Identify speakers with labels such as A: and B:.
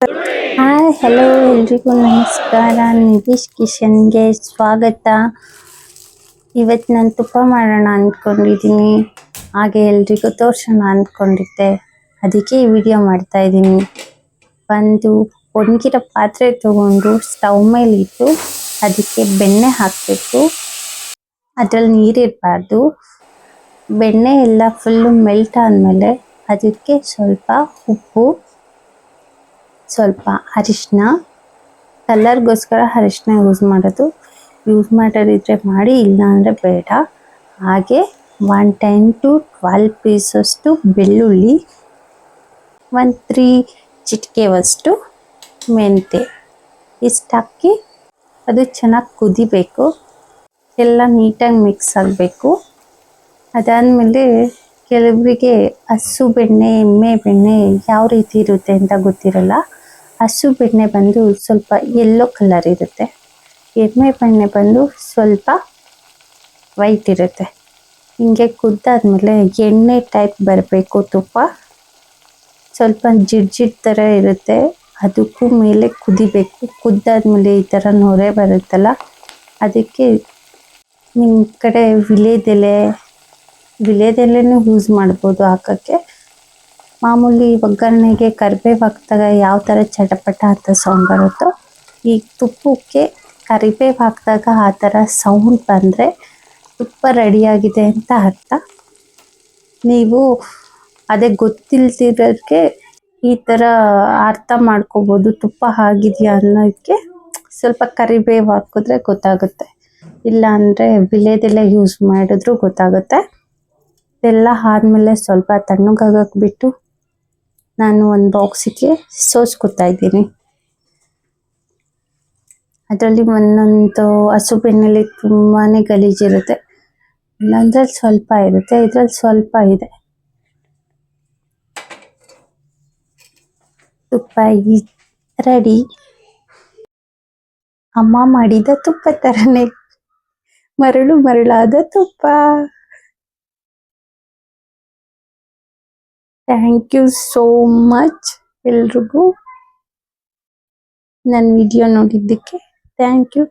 A: Hi hello ಎಲ್ರಿಗೂ ನಮಸ್ಕಾರ. ನಿತೀಶ್ ಕಿಶನ್ಗೆ ಸ್ವಾಗತ. ಇವತ್ತು ನಾನು ತುಪ್ಪ ಮಾಡೋಣ ಅಂದ್ಕೊಂಡಿದ್ದೀನಿ, ಹಾಗೆ ಎಲ್ರಿಗೂ ತೋರ್ಸೋಣ ಅಂದ್ಕೊಂಡಿದ್ದೆ. ಅದಕ್ಕೆ ಈ ವಿಡಿಯೋ ಮಾಡ್ತಾ ಇದ್ದೀನಿ. ಒಂದು ಒಣಗಿರೋ ಪಾತ್ರೆ ತಗೊಂಡು ಸ್ಟವ್ ಮೇಲೆ ಇಟ್ಟು ಅದಕ್ಕೆ ಬೆಣ್ಣೆ ಹಾಕಬೇಕು. ಅದರಲ್ಲಿ ನೀರಿರಬಾರ್ದು. ಬೆಣ್ಣೆ ಎಲ್ಲ ಫುಲ್ಲು ಮೆಲ್ಟ್ ಆದಮೇಲೆ ಅದಕ್ಕೆ ಸ್ವಲ್ಪ ಉಪ್ಪು, ಸ್ವಲ್ಪ ಅರಿಶಿನ, ಕಲರ್ಗೋಸ್ಕರ ಅರಿಶಿನ ಯೂಸ್ ಮಾಡೋದಿದ್ರೆ ಮಾಡಿ, ಇಲ್ಲ ಅಂದರೆ ಬೇಡ. ಹಾಗೆ 10 to 12 ಪೀಸಷ್ಟು ಬೆಳ್ಳುಳ್ಳಿ, 3 ಚಿಟಿಕೆವಷ್ಟು ಮೆಂತೆ ಇಷ್ಟು ಹಾಕಿ ಅದು ಚೆನ್ನಾಗಿ ಕುದಿಬೇಕು. ಎಲ್ಲ ನೀಟಾಗಿ ಮಿಕ್ಸ್ ಆಗಬೇಕು. ಅದಾದಮೇಲೆ ಕೆಲವರಿಗೆ ಹಸು ಬೆಣ್ಣೆ, ಎಮ್ಮೆ ಬೆಣ್ಣೆ ಯಾವ ರೀತಿ ಇರುತ್ತೆ ಅಂತ ಗೊತ್ತಿರಲ್ಲ. ಹಸು ಬೆಣ್ಣೆ ಬಂದು ಸ್ವಲ್ಪ ಯೆಲ್ಲೋ ಕಲರ್ ಇರುತ್ತೆ, ಎಮ್ಮೆ ಬೆಣ್ಣೆ ಬಂದು ಸ್ವಲ್ಪ ವೈಟ್ ಇರುತ್ತೆ. ಹಿಂಗೆ ಕುದ್ದಾದ್ಮೇಲೆ ಎಣ್ಣೆ ಟೈಪ್ ಬರಬೇಕು ತುಪ್ಪ, ಸ್ವಲ್ಪ ಜಿಡ್ ಥರ ಇರುತ್ತೆ. ಅದಕ್ಕೂ ಮೇಲೆ ಕುದಿಬೇಕು. ಕುದ್ದಾದ್ಮೇಲೆ ಈ ಥರ ನೊರೆ ಬರುತ್ತಲ್ಲ, ಅದಕ್ಕೆ ನಿಮ್ಮ ಕಡೆ ವಿಳೆದೆಲೆನೂ ಯೂಸ್ ಮಾಡ್ಬೋದು ಹಾಕೋಕ್ಕೆ. ಮಾಮೂಲಿ ಒಗ್ಗರಣೆಗೆ ಕರಿಬೇವು ಹಾಕಿದಾಗ ಯಾವ ಥರ ಚಟಪಟ ಅಂತ ಸೌಂಡ್ ಬರುತ್ತೋ, ಈ ತುಪ್ಪಕ್ಕೆ ಕರಿಬೇವು ಹಾಕಿದಾಗ ಆ ಥರ ಸೌಂಡ್ ಬಂದರೆ ತುಪ್ಪ ರೆಡಿಯಾಗಿದೆ ಅಂತ ಅರ್ಥ. ನೀವು ಅದೇ ಗೊತ್ತಿಲ್ದಿರೋಕ್ಕೆ ಈ ಥರ ಅರ್ಥ ಮಾಡ್ಕೋಬೋದು, ತುಪ್ಪ ಆಗಿದೆಯಾ ಅನ್ನೋದಕ್ಕೆ ಸ್ವಲ್ಪ ಕರಿಬೇವು ಹಾಕಿದ್ರೆ ಗೊತ್ತಾಗುತ್ತೆ. ಇಲ್ಲ ಅಂದರೆ ವಿಳೆದೆಲೆ ಯೂಸ್ ಮಾಡಿದ್ರೂ ಗೊತ್ತಾಗುತ್ತೆ. ಇದೆಲ್ಲ ಆದಮೇಲೆ ಸ್ವಲ್ಪ ತಣ್ಣಗಾಗಕ್ಕೆ ಬಿಟ್ಟು ನಾನು ಒಂದು ಬಾಕ್ಸಿಗೆ ಸೋಸ್ಕೊತಾ ಇದ್ದೀನಿ. ಅದರಲ್ಲಿ ಒಂದೊಂದು ಹಸು ಬೆಣ್ಣೆಲಿ ತುಂಬಾ ಗಲೀಜಿರುತ್ತೆ, ಇನ್ನೊಂದ್ರಲ್ಲಿ ಸ್ವಲ್ಪ ಇರುತ್ತೆ, ಇದರಲ್ಲಿ ಸ್ವಲ್ಪ ಇದೆ. ತುಪ್ಪ ರೆಡಿ. ಅಮ್ಮ ಮಾಡಿದ ತುಪ್ಪ ಥರನೇ ಮರಳಾದ ತುಪ್ಪ. ಥ್ಯಾಂಕ್ ಯು ಸೋ ಮಚ್ ಎಲ್ರಿಗೂ ನನ್ನ ವಿಡಿಯೋ ನೋಡಿದ್ದಕ್ಕೆ. Thank you.